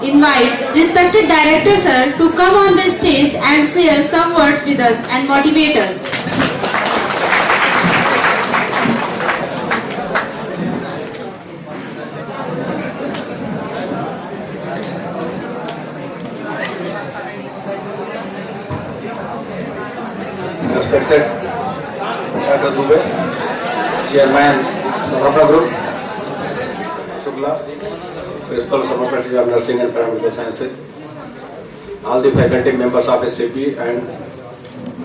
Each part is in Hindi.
invite respected director sir to come on the stage and share some words with us and motivate us. Respected Dr. Dubey, Chairman Samapra Group, Shukla, Principal Samapra Institute of Nursing and Paramedical Sciences, all the faculty members of SCP and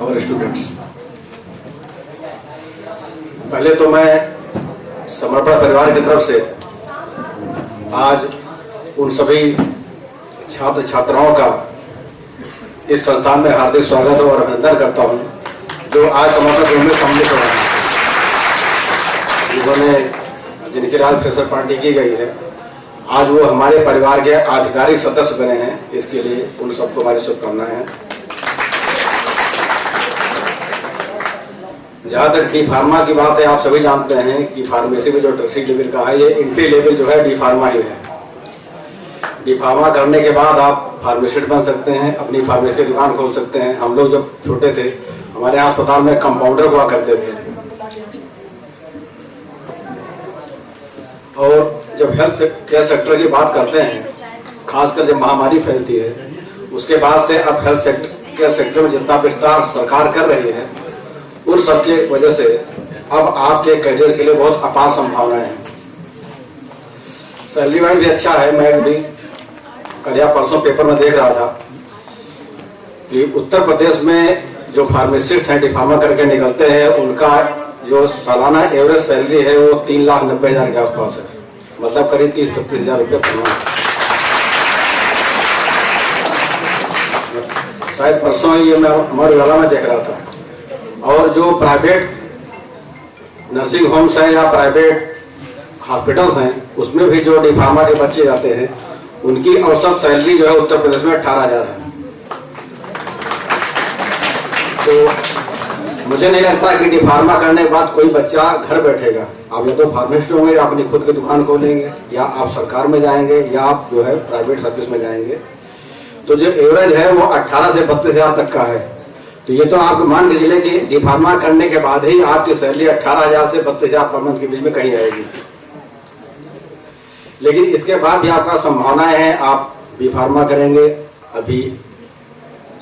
our students. पहले तो मैं समर्पण परिवार की तरफ से आज उन सभी छात्र छात्राओं का इस संस्थान में हार्दिक स्वागत और अभिनंदन करता हूं जो आज समर्पण गृह में सम्मिलित हो रहे हैं, जिन्होंने जिनकी आज फ्रेशर पार्टी की गई है। आज वो हमारे परिवार के आधिकारिक सदस्य बने हैं, इसके लिए उन सबको हमारी शुभकामनाएं हैं। जहाँ तक डी फार्मा की बात है, आप सभी जानते हैं कि फार्मेसी में जो टर्शियरी लेवल का है, ये इंट्री लेवल जो है डी फार्मा ही है। डी फार्मा करने के बाद आप फार्मासिस्ट बन सकते हैं, अपनी फार्मेसी की दुकान खोल सकते हैं। हम लोग जब छोटे थे, हमारे यहाँ अस्पताल में कंपाउंडर हुआ करते थे, और जब हेल्थ केयर सेक्टर की बात करते हैं, खासकर जब महामारी फैलती है, उसके बाद से अब हेल्थ केयर सेक्टर में जितना विस्तार सरकार कर रही है, उन सबके वजह से अब आपके करियर के लिए बहुत अपार संभावनाएं हैं। सैलरी वाइज भी अच्छा है। मैं भी कल या परसों पेपर में देख रहा था कि उत्तर प्रदेश में जो फार्मासिस्ट हैं, डी फार्मा करके निकलते हैं, उनका जो सालाना एवरेज सैलरी है वो 3,90,000 के आसपास है, मतलब करीब 30-32 हज़ार रुपये पर महीना। शायद परसों ही ये मैं अमर उजाला में देख रहा था। और जो प्राइवेट नर्सिंग होम्स हैं या प्राइवेट हॉस्पिटल्स हैं, उसमें भी जो डी फार्मा के बच्चे जाते हैं, उनकी औसत सैलरी जो है उत्तर प्रदेश में 18,000 है। तो मुझे नहीं लगता कि डी फार्मा करने के बाद कोई बच्चा घर बैठेगा। आप या तो फार्मासिस्ट होंगे, या अपनी खुद की दुकान खोलेंगे, या आप सरकार में जाएंगे, या आप जो है प्राइवेट सर्विस में जाएंगे। तो जो एवरेज है वो 18 से 32 हज़ार तक का है। तो ये तो आप मान के चले कि डी फार्मा करने के बाद ही आपकी सैलरी 18,000 से 32 हज़ार पर मंथ के बीच में कहीं आएगी। लेकिन इसके बाद भी आपका संभावनाएं हैं, आप बी फार्मा करेंगे। अभी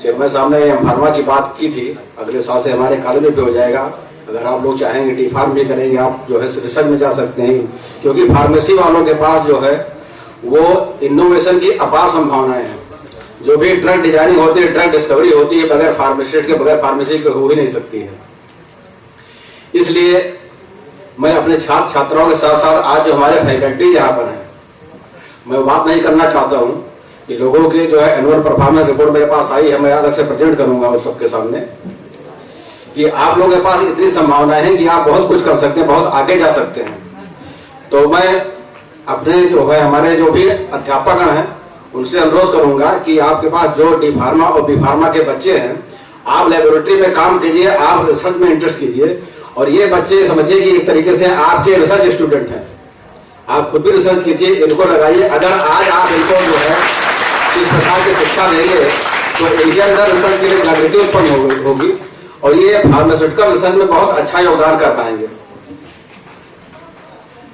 चेयरमैन साहब ने एम फार्मा की बात की थी, अगले साल से हमारे कॉलेज में भी हो जाएगा। अगर आप लोग चाहेंगे डी फार्म भी करेंगे, आप जो है रिसर्च में जा सकते हैं, क्योंकि फार्मेसी वालों के पास जो है वो इनोवेशन की अपार संभावनाएं हैं। जो भी ड्रग डिजाइनिंग होती है, ड्रग डिस्कवरी होती है, बगैर फार्मासिस्ट के, बगैर फार्मेसी के हो ही नहीं सकती है। इसलिए मैं अपने छात्र छात्राओं के साथ साथ आज जो हमारे फैकल्टी यहाँ पर हैं, मैं बात नहीं करना चाहता हूँ कि लोगों के जो है एनुअल परफॉर्मेंस रिपोर्ट मेरे पास आई है, मैं अलग से प्रेजेंट करूंगा उन सबके सामने कि आप लोगों के पास इतनी संभावनाएं हैं कि आप बहुत कुछ कर सकते हैं, बहुत आगे जा सकते हैं। तो मैं अपने जो है हमारे जो भी अध्यापक हैं उनसे अनुरोध करूंगा कि आपके पास जो डी फार्मा और बी फार्मा के बच्चे हैं, आप लेबोरेटरी में काम कीजिए, आप रिसर्च में इंटरेस्ट कीजिए, और ये बच्चे समझिए कि एक तरीके से आपके रिसर्च स्टूडेंट हैं। आप खुद भी रिसर्च कीजिए, इनको लगाइए। अगर आज आप इनको जो है इस प्रकार की शिक्षा देंगे तो इनके अंदर रिसर्च के लिए जागृति उत्पन्न होगी, और ये फार्मास्यूटिकल रिसर्च में बहुत अच्छा योगदान कर पाएंगे।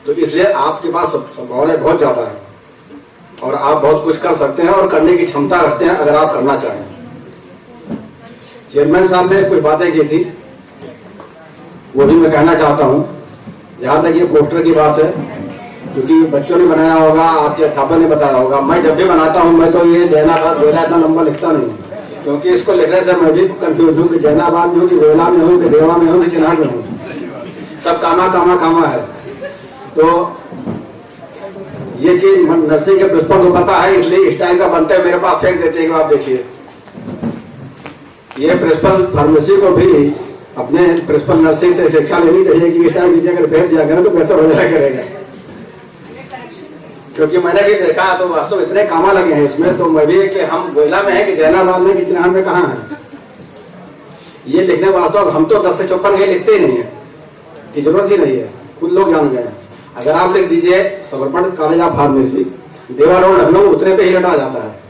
तो इसलिए आपके पास संभावनाएं बहुत ज्यादा है, और आप बहुत कुछ कर सकते हैं और करने की क्षमता रखते हैं अगर आप करना चाहें। चेयरमैन साहब ने कुछ बातें की थी, वो भी मैं कहना चाहता हूँ। जहाँ तक ये पोस्टर की बात है, क्योंकि बच्चों ने बनाया होगा, आपके अध्यापक ने बताया होगा, मैं जब भी बनाता हूँ मैं तो ये जैनाबाद इतना लंबा लिखता नहीं, क्योंकि इसको लिखने से मैं भी कंफ्यूज हूँ कि जैनाबाद में हूँ कि गोयला में हूँ कि देवा में हूँ कि चिन्हार में हूँ, सब कामा कामा कामा है। तो ये चीज नर्सिंग के प्रिंसिपल को पता है, इसलिए इस टाइम का बनते हुए मेरे पास फेंक देते हैं कि आप देखिए। ये प्रिंसिपल फार्मेसी को भी अपने प्रिंसिपल नर्सिंग से शिक्षा लेनी चाहिए कि इस टाइम अगर भेज दिया करें तो बेहतर हो जाया करेगा। क्योंकि मैंने भी देखा तो वास्तव इतने कामा लगे हैं इसमें, तो मैं भी कि हम गोयला में है कि जैनाबाद में कि चिन्हार में कहाँ है, ये लिखने वास्तव हम तो 10 से 54 ये लिखते ही नहीं है कि जरूरत ही नहीं है, खुद लोग जान गए हैं। अगर आप लिख दीजिए समर्पण कॉलेज ऑफ फार्मेसी, देवा रोड लखनऊ उतने पे ही रटा जाता है।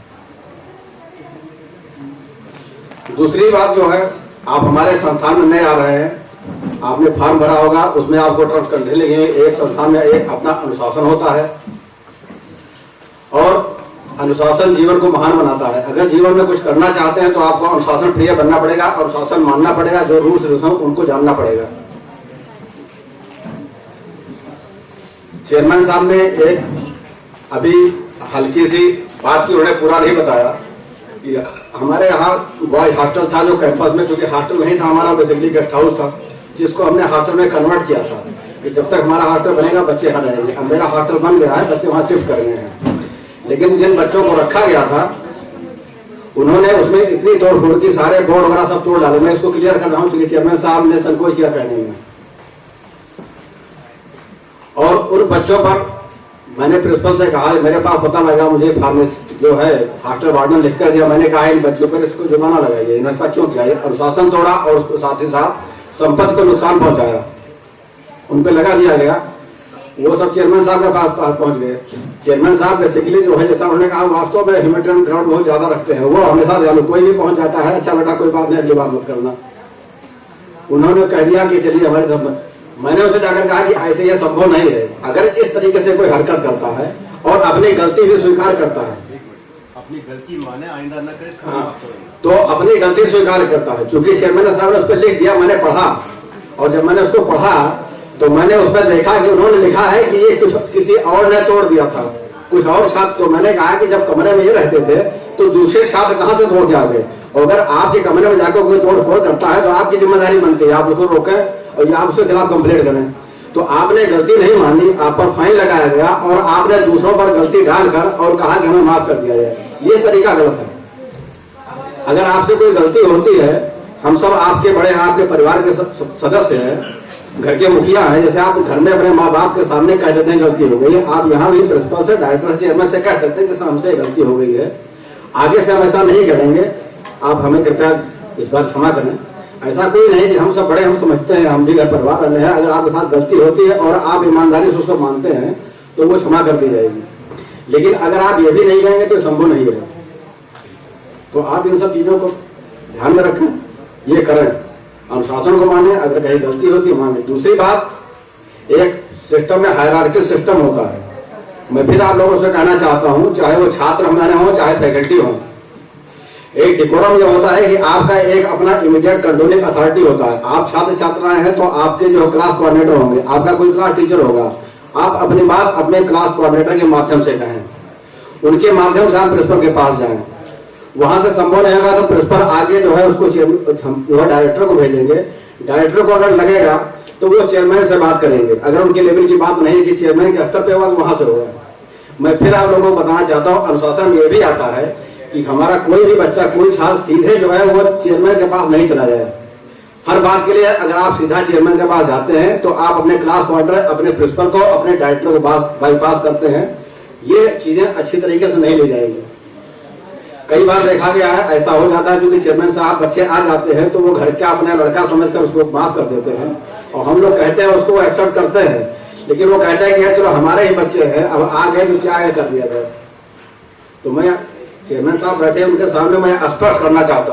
दूसरी बात जो है, आप हमारे संस्थान में नए आ रहे हैं, आपने फॉर्म भरा होगा, उसमें आपको टर्म्स कंडीशन लिखे हैं। एक संस्थान में एक अपना अनुशासन होता है और अनुशासन जीवन को महान बनाता है। अगर जीवन में कुछ करना चाहते हैं तो आपको अनुशासन प्रिय बनना पड़ेगा, अनुशासन मानना पड़ेगा, जो रूल्स रेगुलेशन उनको जानना पड़ेगा। चेयरमैन साहब ने एक अभी हल्की सी बात की, उन्होंने पूरा नहीं बताया कि हमारे यहाँ बॉयज हॉस्टल था जो कैंपस में, चूंकि हॉस्टल नहीं था हमारा, बेसिकली गेस्ट हाउस था, जिसको हमने हॉस्टल में कन्वर्ट किया था कि जब तक हमारा हॉस्टल बनेगा बच्चे यहाँ रहेंगे। अब मेरा हॉस्टल बन गया है, बच्चे वहाँ शिफ्ट कर गए हैं, लेकिन जिन बच्चों को रखा गया था उन्होंने उसमें इतनी तोड़ फोड़ की, सारे बोर्ड वगैरह सब तोड़ डाले। मैं इसको क्लियर कर रहा हूँ क्योंकि चेयरमैन साहब ने संकोच किया कहने में। और उन बच्चों पर मैंने प्रिंसिपल से कहा, मेरे पास पता लगा, मुझे फार्मेसी जो है हॉस्टल वार्डन लिख कर दिया। मैंने कहा इन बच्चों पर इसको जुर्माना लगाइए, इन्होंने ऐसा क्यों किया? अनुशासन तोड़ा और उसके साथ ही साथ संपत्ति को नुकसान पहुंचाया, उन पर लगा दिया गया। वो सब चेयरमैन साहब के पास पहुंच गए। चेयरमैन साहब बेसिकली जो है, जैसा उन्होंने कहा, वास्तव में ह्यूमैनिटेरियन ग्राउंड बहुत ज्यादा रखते हैं, वो हमेशा दयालु, कोई भी पहुंच जाता है, अच्छा बेटा कोई बात नहीं, अगली बार मत करना। उन्होंने कह दिया कि चलिए हमारे धर्म। मैंने उसे जाकर कहा कि ऐसे यह संभव नहीं है। अगर इस तरीके से कोई हरकत करता है और अपनी गलती भी स्वीकार करता है, अपनी गलती माने, आइंदा न करे, तो अपनी गलती स्वीकार करता है। चूंकि चेयरमैन साहब ने उस पर लिख दिया, मैंने पढ़ा, और जब मैंने उसको पढ़ा तो मैंने उसमें देखा कि उन्होंने लिखा है कि ये कुछ किसी और ने तोड़ दिया था, कुछ और छात्र। तो मैंने कहा कि जब कमरे में ये रहते थे तो दूसरे छात्र कहाँ से तोड़ के आ गए? और अगर आपके कमरे में जाकर कोई तोड़ फोड़ करता है तो आपकी जिम्मेदारी बनती है, आप उसको रोकें और या उसके खिलाफ कंप्लेंट करें। तो आपने गलती नहीं मानी, आप पर फाइन लगाया गया और आपने दूसरों पर गलती डालकर और कहा कि हमें माफ कर दिया जाए, ये तरीका गलत है। अगर आपसे कोई गलती होती है, हम सब आपके बड़े हैं, आपके परिवार के सदस्य हैं, घर के मुखिया हैं, जैसे आप घर में अपने माँ बाप के सामने कह देते हैं गलती हो गई है, आप यहाँ भी प्रिंसिपल से, डायरेक्टर से, चेयरमैन से कह सकते हैं कि सर हमसे गलती हो गई है, आगे से हम ऐसा नहीं करेंगे, आप हमें कृपया इस बार क्षमा करें। ऐसा कोई नहीं कि हम सब बड़े, हम समझते हैं, हम भी घर परिवार वाले हैं। अगर आपके साथ गलती होती है और आप ईमानदारी से उसको मानते हैं तो वो क्षमा कर दी जाएगी। लेकिन अगर आप ये भी नहीं कहेंगे तो संभव नहीं है। तो आप इन सब चीजों को ध्यान में रखें, ये करें, अनुशासन को माने, अगर कहीं गलती होती है माने। दूसरी बात, एक सिस्टम में हायरार्की सिस्टम होता है। मैं फिर आप लोगों से कहना चाहता हूं, चाहे वो छात्र हमारे हों चाहे फैकल्टी हों, एक डिकोरम ये होता है कि आपका एक अपना इमीडिएट कंट्रोलिंग अथॉरिटी होता है। आप छात्र छात्राएं हैं तो आपके जो क्लास कोऑर्डिनेटर होंगे, आपका कोई क्लास टीचर होगा, आप अपनी बात अपने क्लास कोऑर्डिनेटर के माध्यम से कहें, उनके माध्यम से आप प्रिंसिपल के पास जाएं। वहां से संभव नहीं होगा तो प्रिंसिपल आगे जो है उसको जो है डायरेक्टर को भेजेंगे। डायरेक्टर को अगर लगेगा तो वो चेयरमैन से बात करेंगे। अगर उनके लेवल की बात नहीं कि चेयरमैन के स्तर पे होगा तो वहां से होगा। मैं फिर आप लोगों को बताना चाहता हूँ, अनुशासन में ये भी आता है कि हमारा कोई भी बच्चा, कोई छात्र सीधे जो है वो चेयरमैन के पास नहीं चला जाए। हर बात के लिए अगर आप सीधा चेयरमैन के पास जाते हैं तो आप अपने क्लास कोऑर्डिनेटर, अपने प्रिंसिपल को, अपने डायरेक्टर को बाईपास करते हैं। ये चीजें अच्छी तरीके से नहीं ली जाएंगी। कई बार देखा गया है, ऐसा हो जाता है क्योंकि चेयरमैन साहब बच्चे आ जाते हैं तो वो घर का अपना लड़का समझकर उसको माफ कर देते हैं और हम लोग कहते हैं उसको एक्सेप्ट करते हैं, लेकिन वो कहता है कि यार चलो हमारे ही बच्चे हैं, अब आ गए तो क्या कर दिया जाए। तो मैं चेयरमैन साहब बैठे उनके सामने मैं स्पष्ट करना चाहता हूँ।